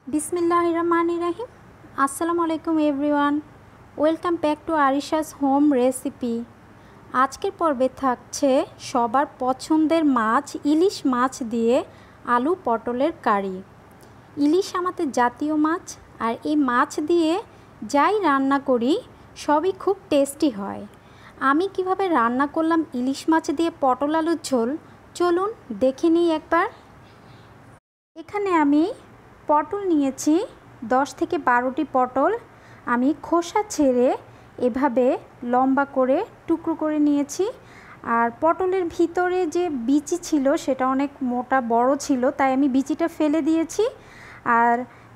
बिस्मिल्लाहिर्रहमानिर्रहीम। अस्सलामु अलैकुम everyone, welcome back to Arisha's home recipe. আজকের পর্বে থাকছে সবার পছন্দের মাছ ইলিশ মাছ দিয়ে আলু পটলের কারি। ইলিশ আমাদের জাতীয় মাছ, আর এই মাছ দিয়ে যাই রান্না করি সবই খুব টেস্টি হয়। আমি কিভাবে রান্না করলাম ইলিশ মাছ দিয়ে পটল আলুর ঝোল, চলুন দেখে নিই একবার। এখানে আমি পটল নিয়েছি 10 থেকে 12টি পটল। আমি খোসা ছেড়ে এভাবে লম্বা করে টুকরো করে নিয়েছি। আর পটলের ভিতরে যে বিচি ছিল সেটা অনেক মোটা বড় ছিল, তাই আমি বিচিটা ফেলে দিয়েছি। আর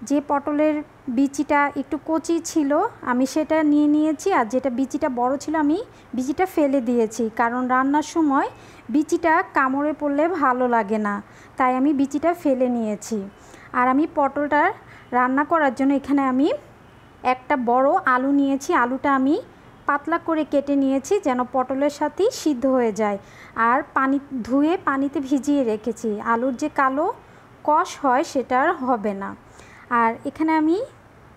যে পটলের বিচিটা একটু কচি ছিল আমি সেটা নিয়ে নিয়েছি, আর যেটা বিচিটা বড় ছিল আমি বিচিটা ফেলে দিয়েছি, কারণ রান্নার সময় বিচিটা কামড়ে পড়লে ভালো লাগে না, তাই আমি বিচিটা ফেলে নিয়েছি। আর আমি পটলটা রান্না করার জন্য এখানে আমি একটা বড় আলু নিয়েছি। আলুটা আমি পাতলা করে কেটে নিয়েছি যেন পটলের সাথেই সিদ্ধ হয়ে যায়। আর ধুয়ে পানিতে ভিজিয়ে রেখেছি, আলুর যে কালো কষ হয় সেটা আর হবে না। আর এখানে আমি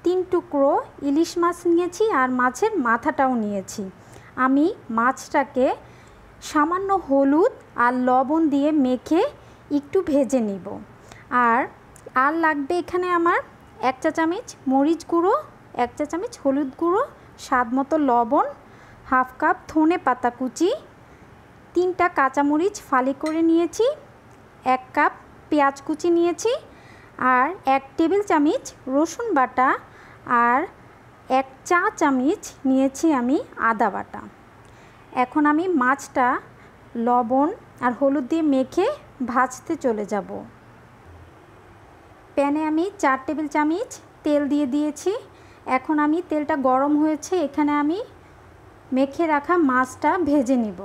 3 টুকরো ইলিশ মাছ নিয়েছি, আর মাছের মাথাটাও নিয়েছি। আমি মাছটাকে সামান্য হলুদ আর লবণ দিয়ে মেখে একটু ভেজে নিব। আর লাগবে এখানে আমার 1 চা চামচ মরিচ গুঁড়ো, 1 চা চামচ হলুদ গুঁড়ো, স্বাদ মতো লবণ, হাফ কাপ ধনে পাতা কুচি, 3টা কাঁচামরিচ ফালি করে নিয়েছি, 1 কাপ পেঁয়াজ কুচি নিয়েছি, আর 1 টেবিল চামচ রসুন বাটা, আর 1 চা চামচ নিয়েছি আমি আদা বাটা। এখন আমি মাছটা লবণ আর হলুদ দিয়ে মেখে ভাজতে চলে যাব। প্যানে আমি 4 টেবিল চামচ তেল দিয়ে দিয়েছি। এখন আমি তেলটা গরম হয়েছে, এখানে আমি মেখে রাখা মাছটা ভেজে নিব।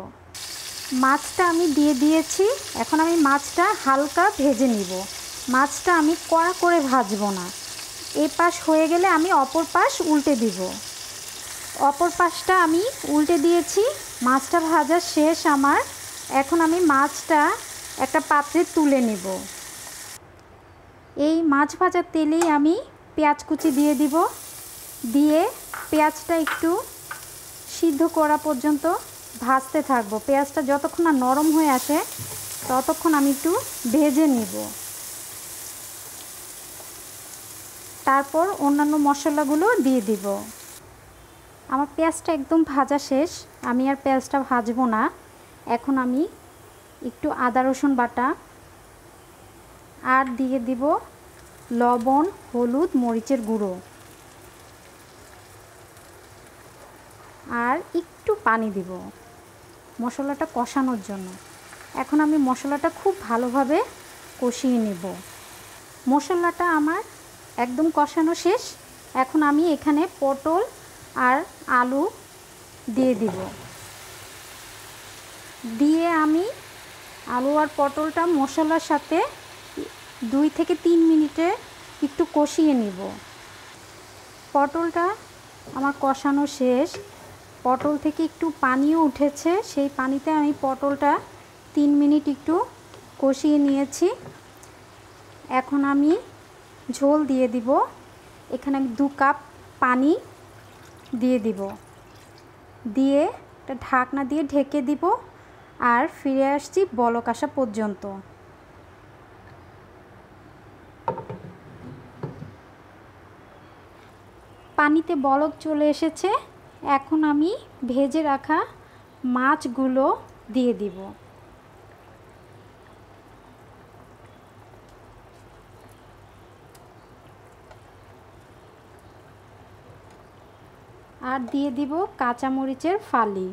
মাছটা আমি দিয়ে দিয়েছি, এখন আমি মাছটা হালকা ভেজে নিব। মাছটা আমি কড়া করে ভাজবো না। এই পাশ হয়ে গেলে আমি অপর পাশ উল্টে দিব। অপর পাশটা আমি উল্টে দিয়েছি, মাছটা ভাজা শেষ আমার। এখন আমি মাছটা একটা পাত্রে তুলে নিব। এই মাছ ভাজার তেলেই আমি পেঁয়াজ কুচি দিয়ে দিব, দিয়ে পেঁয়াজটা একটু সিদ্ধ করা পর্যন্ত ভাজতে থাকবো। পেঁয়াজটা যতক্ষণ না নরম হয়ে আসে ততক্ষণ আমি একটু ভেজে নিব। তারপর অন্যান্য মশলাগুলো দিয়ে দিব। আমার পেঁয়াজটা একদম ভাজা শেষ, আমি আর পেঁয়াজটা ভাজবো না। এখন আমি একটু আদা রসুন বাটা আর দিয়ে দিব লবণ, হলুদ, মরিচের গুঁড়ো, আর একটু পানি দিব মশলাটা কষানোর জন্য। এখন আমি মশলাটা খুব ভালোভাবে কষিয়ে নেব। মশলাটা আমার একদম কষানো শেষ। এখন আমি এখানে পটল আর আলু দিয়ে দিব। দিয়ে আমি আলু আর পটলটা মশলার সাথে 2 থেকে 3 মিনিটে একটু কষিয়ে নিব। পটলটা আমার কষানো শেষ। পটল থেকে একটু পানিও উঠেছে, সেই পানিতে আমি পটলটা 3 মিনিট একটু কষিয়ে নিয়েছি। এখন আমি ঝোল দিয়ে দিব। এখানে আমি 2 কাপ পানি দিয়ে দিব, দিয়ে একটা ঢাকনা দিয়ে ঢেকে দিব। আর ফিরে আসছি বলক আসা পর্যন্ত। পানিতে বলক চলে এসেছে, এখন আমি ভেজে রাখা মাছগুলো দিয়ে দিব। আর দিয়ে দিব কাঁচামরিচের ফালি,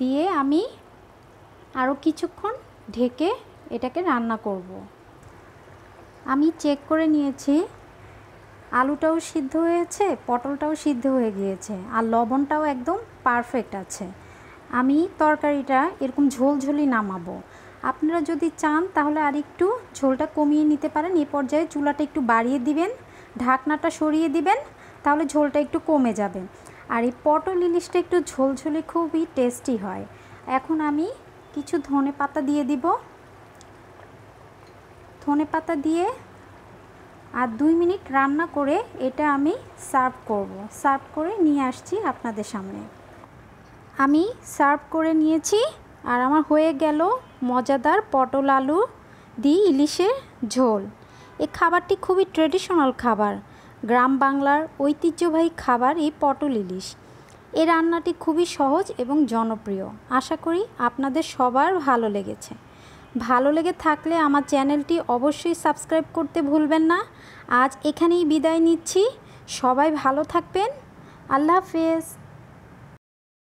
দিয়ে আমি আরও কিছুক্ষণ ঢেকে এটাকে রান্না করব। আমি চেক করে নিয়েছি, আলুটাও সিদ্ধ হয়েছে, পটলটাও সিদ্ধ হয়ে গিয়েছে, আর লবণটাও একদম পারফেক্ট আছে। আমি তরকারিটা এরকম ঝোলঝোলি নামাবো। আপনারা যদি চান তাহলে আর একটু ঝোলটা কমিয়ে নিতে পারেন। এই পর্যায়ে চুলাটা একটু বাড়িয়ে দিবেন, ঢাকনাটা সরিয়ে দিবেন, তাহলে ঝোলটা একটু কমে যাবে। আর এই পটল ইলিশটা একটু ঝোলঝোলি খুবই টেস্টি হয়। এখন আমি কিছু ধনে পাতা দিয়ে দিব। ধনে পাতা দিয়ে আর 2 মিনিট রান্না করে এটা আমি সার্ভ করে নিয়ে আসছি আপনাদের সামনে। আমি সার্ভ করে নিয়েছি আর আমার হয়ে গেল মজাদার পটল আলু দিয়ে ইলিশের ঝোল। এই খাবারটি খুবই ট্রেডিশনাল খাবার, গ্রাম বাংলার ঐতিহ্যবাহী খাবার এই পটল ইলিশ। এই রান্নাটি খুবই সহজ এবং জনপ্রিয়। আশা করি আপনাদের সবার ভালো লেগেছে। ভালো লেগে থাকলে আমার চ্যানেলটি অবশ্যই সাবস্ক্রাইব করতে ভুলবেন না। আজ এখানেই বিদায় নিচ্ছি। সবাই ভালো থাকবেন। আল্লাহ হাফেজ।